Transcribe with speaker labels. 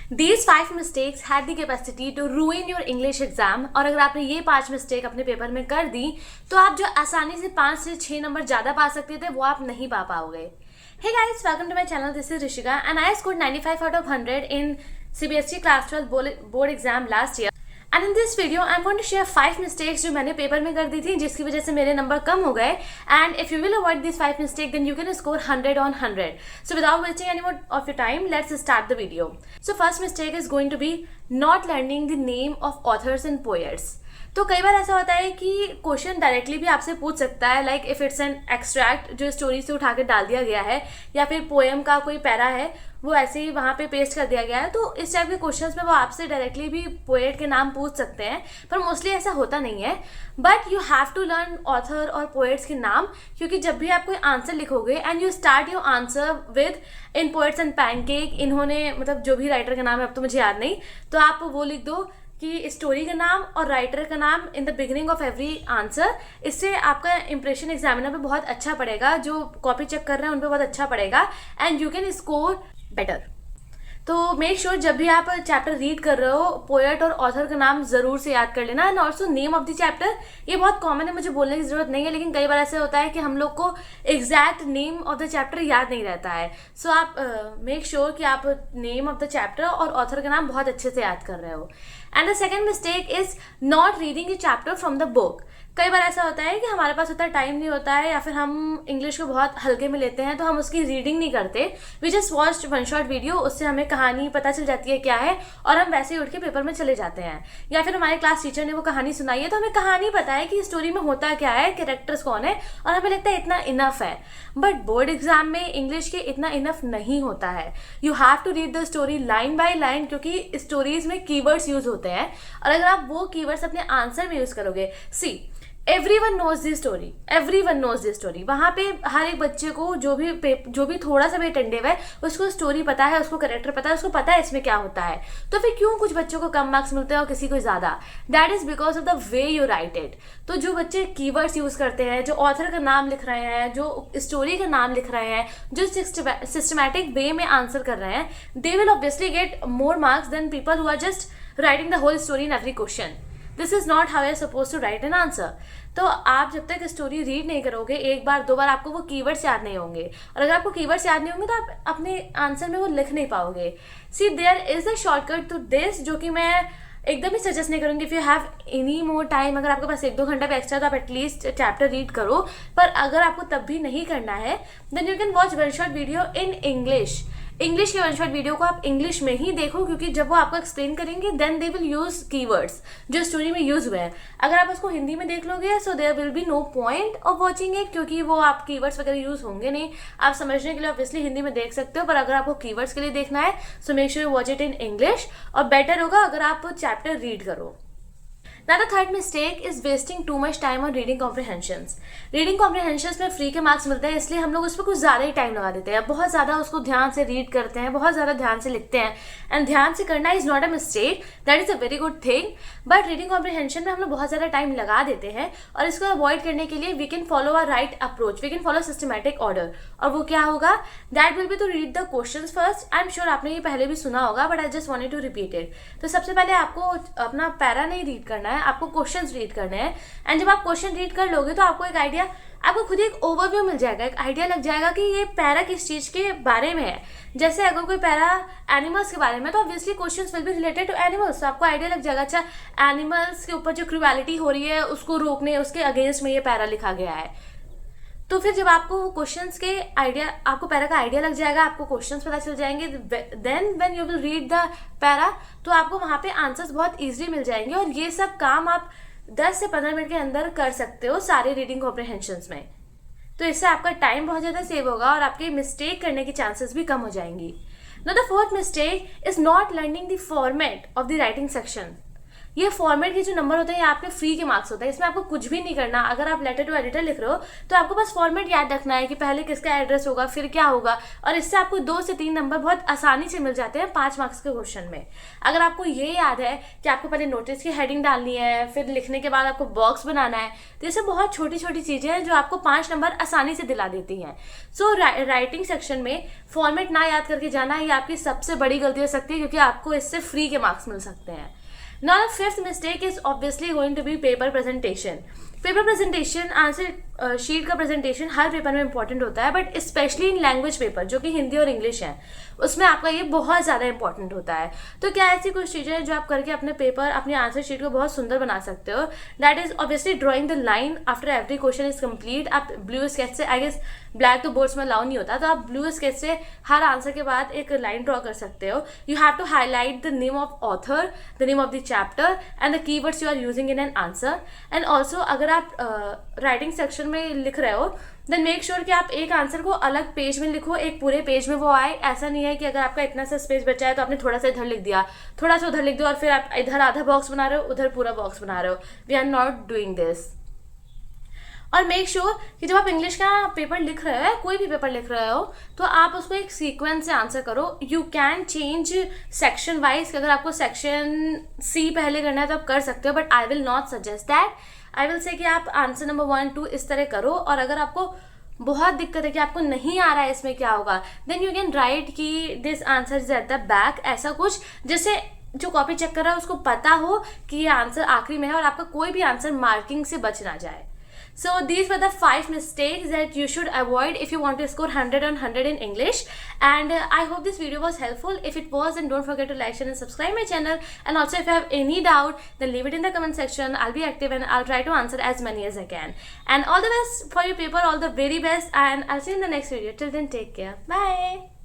Speaker 1: These 5 mistakes had the capacity to ruin your English exam। और अगर आपने ये 5 मिस्टेक अपने पेपर में कर दी तो आप जो आसानी से 5 से 6 नंबर ज़्यादा पा सकते थे वो आप नहीं पा पाओगे। Hey guys, welcome to my channel. This is Rishika and I scored 95 out of 100 in CBSE Class 12 board exam last year. And in this video, I'm going to share 5 mistakes जो मैंने पेपर में कर दी थी जिसकी वजह से मेरे number कम हो गए। And if you will avoid these 5 mistakes, then you can score 100 on 100. So without wasting any more of your time, let's start the video. So first mistake is going to be not learning the name of authors and poets. तो कई बार ऐसा होता है कि question directly भी आपसे पूछ सकता है, like if it's an extract जो स्टोरी से उठा के डाल दिया गया है या फिर पोएम का कोई पैरा है वो ऐसे ही वहाँ पे पेस्ट कर दिया गया है, तो इस टाइप के क्वेश्चंस में वो आपसे डायरेक्टली भी पोएट के नाम पूछ सकते हैं, पर मोस्टली ऐसा होता नहीं है। But you have to learn author और पोएट्स के नाम, क्योंकि जब भी आप कोई आंसर लिखोगे and you start your answer with in poets and pancake, इन्होंने मतलब जो भी राइटर का नाम है अब तो मुझे याद नहीं, तो आप वो लिख दो कि स्टोरी का नाम और राइटर का नाम in the beginning of every answer. इससे आपका इंप्रेशन एग्जामिनर पे बहुत अच्छा पड़ेगा, जो कॉपी चेक कर रहे हैं उन पे बहुत अच्छा पड़ेगा and you can score better. तो मेक श्योर जब भी आप चैप्टर रीड कर रहे हो पोएट और ऑथर का नाम जरूर से याद कर लेना। And also name of the chapter, ये बहुत कॉमन है, मुझे बोलने की जरूरत नहीं है, लेकिन कई बार ऐसा होता है कि हम लोग को exact name of the chapter याद नहीं रहता है। सो आप मेक श्योर कि आप नेम ऑफ द चैप्टर और ऑथर का नाम बहुत अच्छे से याद कर रहे हो। And the second mistake is not reading the chapter from the book. कई बार ऐसा होता है कि हमारे पास उतना टाइम नहीं होता है या फिर हम इंग्लिश को बहुत हल्के में लेते हैं, तो हम उसकी रीडिंग नहीं करते। We just watch one shot video, उससे हमें कहानी पता चल जाती है क्या है और हम वैसे ही उठ के पेपर में चले जाते हैं। या फिर हमारे क्लास टीचर ने वो कहानी सुनाई है तो हमें कहानी पता है कि स्टोरी में होता क्या है, कैरेक्टर्स कौन है, और हमें लगता है इतना इनफ है। बट बोर्ड एग्जाम में इंग्लिश के इतना इनफ नहीं होता है। You have to read the story line by line, क्योंकि स्टोरीज में कीवर्ड्स यूज होते हैं और अगर आप वो कीवर्ड्स अपने आंसर में यूज करोगे, सी एवरीवन नोज दी स्टोरी, एवरीवन नोज दी स्टोरी। वहाँ पे हर एक बच्चे को जो भी थोड़ा सा भी अटेंटिव है उसको स्टोरी पता है, उसको कैरेक्टर पता है, उसको पता है इसमें क्या होता है। तो फिर क्यों कुछ बच्चों को कम मार्क्स मिलते हैं और किसी को ज़्यादा? That is because of the way you right it. तो जो बच्चे कीवर्ड्स यूज करते हैं, जो ऑथर का नाम लिख रहे हैं, जो स्टोरी का नाम लिख रहे हैं, जो सिस्टमैटिक वे में आंसर कर रहे हैं, they will obviously get more marks than people who are just writing the whole story in every question. This is not how you are suppose to write an answer. तो आप जब तक story read नहीं करोगे, एक बार दो बार आपको वो कीवर्ड्स याद नहीं होंगे, और अगर आपको कीवर्ड्स याद नहीं होंगे तो आप अपने आंसर में वो लिख नहीं पाओगे। See there is a shortcut to this, जो कि मैं एकदम ही सजेस्ट नहीं करूँगी। If you have any more time, अगर आपके पास 1-2 घंटा भी एक्स्ट्रा तो आप एटलीस्ट चैप्टर रीड करो। पर अगर आपको तब भी नहीं करना है then you can watch one shot video in English. English के वन शॉट वीडियो को आप इंग्लिश में ही देखो, क्योंकि जब वो आपको एक्सप्लेन करेंगे then they will use keywords जो स्टोरी में यूज हुए हैं। अगर आप उसको हिंदी में देख लोगे so there will be no point of watching it, क्योंकि वो आप कीवर्ड्स वगैरह यूज होंगे नहीं। आप समझने के लिए ऑब्वियसली हिंदी में देख सकते हो, पर अगर आपको कीवर्ड्स के लिए देखना है so make sure you watch it in English, और बेटर होगा अगर आप चैप्टर रीड करो। Now the third mistake is wasting too much time on reading comprehensions. Reading comprehensions में फ्री के मार्क्स मिलते हैं, इसलिए हम लोग उस पर कुछ ज़्यादा ही टाइम लगा देते हैं, बहुत ज़्यादा उसको ध्यान से रीड करते हैं, बहुत ज़्यादा ध्यान से लिखते हैं। एंड ध्यान से करना is not a mistake, that is a very good thing. But reading comprehension में हम लोग बहुत ज़्यादा टाइम लगा देते हैं, और इसको अवॉइड करने के लिए we can follow a right approach, we can follow systematic order. और वो क्या होगा? That will be to read the questions first. I am sure आपने ये पहले भी सुना होगा, but I just wanted to repeat it. तो सबसे पहले आपको अपना पैरा नहीं रीड करना है, आपको क्वेश्चंस रीड करने हैं। एंड जब आप क्वेश्चन रीड कर लोगे तो आपको एक आइडिया, आपको खुद एक ओवरव्यू मिल जाएगा, एक आइडिया लग जाएगा कि ये पैरा किस चीज़ के बारे में है। जैसे अगर कोई पैरा एनिमल्स के बारे में, तो obviously questions will be related to animals, तो आपको आइडिया लग जाएगा अच्छा एनिमल्स के ऊपर जो क्रूएलिटी हो रही है उसको रोकने, उसके अगेंस्ट में ये पैरा लिखा गया है। तो फिर जब आपको क्वेश्चंस के आइडिया, आपको पैरा का आइडिया लग जाएगा, आपको क्वेश्चंस पता चल जाएंगे, then when you will read the para तो आपको वहाँ पे आंसर्स बहुत ईजिली मिल जाएंगे। और ये सब काम आप 10 से 15 मिनट के अंदर कर सकते हो सारे रीडिंग कॉम्प्रिहेंशंस में। तो इससे आपका टाइम बहुत ज़्यादा सेव होगा और आपके मिस्टेक करने की चांसेस भी कम हो जाएंगी। Now the fourth mistake is not learning the format of the writing section. ये फॉर्मेट के जो नंबर होते हैं ये आपके फ्री के मार्क्स होते हैं, इसमें आपको कुछ भी नहीं करना। अगर आप लेटर टू एडिटर लिख रहे हो तो आपको बस फॉर्मेट याद रखना है कि पहले किसका एड्रेस होगा फिर क्या होगा, और इससे आपको 2 से 3 नंबर बहुत आसानी से मिल जाते हैं 5 मार्क्स के क्वेश्चन में। अगर आपको ये याद है कि आपको पहले नोटिस की हेडिंग डालनी है, फिर लिखने के बाद आपको बॉक्स बनाना है, तो ये सब बहुत छोटी छोटी चीज़ें हैं जो आपको 5 नंबर आसानी से दिला देती हैं। सो राइटिंग सेक्शन में फॉर्मेट ना याद करके जाना ये आपकी सबसे बड़ी गलती हो सकती है, क्योंकि आपको इससे फ्री के मार्क्स मिल सकते हैं। Now the fifth mistake is obviously going to be paper presentation. Paper presentation, answer sheet का प्रेजेंटेशन हर पेपर में इंपॉर्टेंट होता है, but specially in language paper जो कि हिंदी और इंग्लिश है, उसमें आपका ये बहुत ज़्यादा इंपॉर्टेंट होता है। तो क्या ऐसी कुछ चीज़ें हैं जो आप करके अपने पेपर, अपनी आंसर शीट को बहुत सुंदर बना सकते हो? That is obviously drawing the line after every question is complete. आप ब्लू स्केच से, आई गेस ब्लैक तो बोर्ड्स में अलाउ नहीं होता, तो आप ब्लू स्केच से हर आंसर के बाद एक लाइन ड्रॉ कर सकते हो। You have to highlight the name of author, the name of the chapter and the keywords you are using in an answer. And also अगर आप राइटिंग सेक्शन में लिख रहे हो देन मेक श्योर कि आप एक आंसर को अलग पेज में लिखो, एक पूरे पेज में वो आए। ऐसा नहीं है कि अगर आपका इतना सा स्पेस बचा है तो आपने थोड़ा सा इधर लिख दिया, थोड़ा सा उधर लिख दिया और फिर आप इधर आधा बॉक्स बना रहे हो, उधर पूरा बॉक्स बना रहे हो। We are not doing this. और मेक श्योर कि जब आप इंग्लिश का पेपर लिख रहे हो, कोई भी पेपर लिख रहे हो, तो आप उसको एक सीक्वेंस से आंसर करो। You can change section wise, कि अगर आपको सेक्शन सी पहले करना है तो आप कर सकते हो, but I will not suggest that. I will say कि आप आंसर नंबर 1, 2 इस तरह करो। और अगर आपको बहुत दिक्कत है कि आपको नहीं आ रहा है इसमें क्या होगा, देन यू कैन राइट कि this answer is at the back, ऐसा कुछ जिससे जो कॉपी चेक कर रहा है उसको पता हो कि ये आंसर आखिरी में है और आपका कोई भी आंसर मार्किंग से बच ना जाए। So these were the 5 mistakes that you should avoid if you want to score 100 on 100 in English. And I hope this video was helpful. If it was, then don't forget to like, share and subscribe my channel. And also if you have any doubt, then leave it in the comment section. I'll be active and I'll try to answer as many as I can. And all the best for your paper, all the very best. And I'll see you in the next video. Till then, take care. Bye.